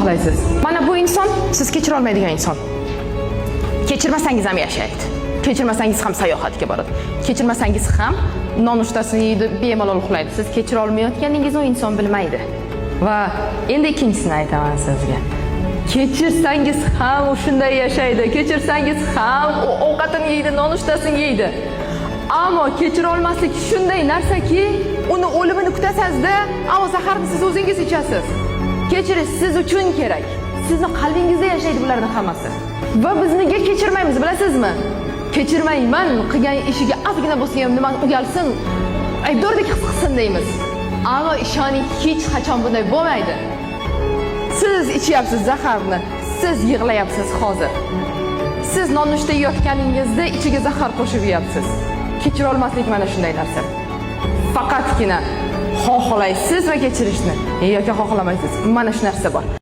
xohlaysiz? Mana bu inson siz kechira olmaydigan inson. Kechirmasangiz ham yashaydi. Kechirmasangiz ham sayohatga boradi. Kechirmasangiz ham nonushtasini yeydi, bemalol uxlaydi. Siz kechira olmayotganingizni u inson bilmaydi. Va endi ikkinchisini aytaman sizga. Kechirsangiz ham u shunday yashaydi. Kechirsangiz ham u ovqatini yeydi, nonushtasini yeydi. Ammo kechira olmaslik shunday narsaki, uni o'limini kutasizda, ammo zaharni siz o'zingiz ichasiz. Kechirish siz uchun kerak. Sizni qalbingizda yashaydi bularning hammasi. Va biz nega kechirmaymiz, bilasizmi? Kechirmayman, qilgan ishiga ozgina bo'lsa ham nimani uyalsin, aybdordek his qilsin deymiz. Ammo ishoning, hech qachon bunday bo'lmaydi. Siz ichyapsiz zaharni, siz yig'layapsiz hozir. Siz nonushta yeyotganingizda ichiga zahar qo'shib yeyapsiz. Kechira olmaslik mana shunday narsa. Faqatgina xohlaysiz va kechirishni yoki xohlamaysiz. Mana shu narsa bor.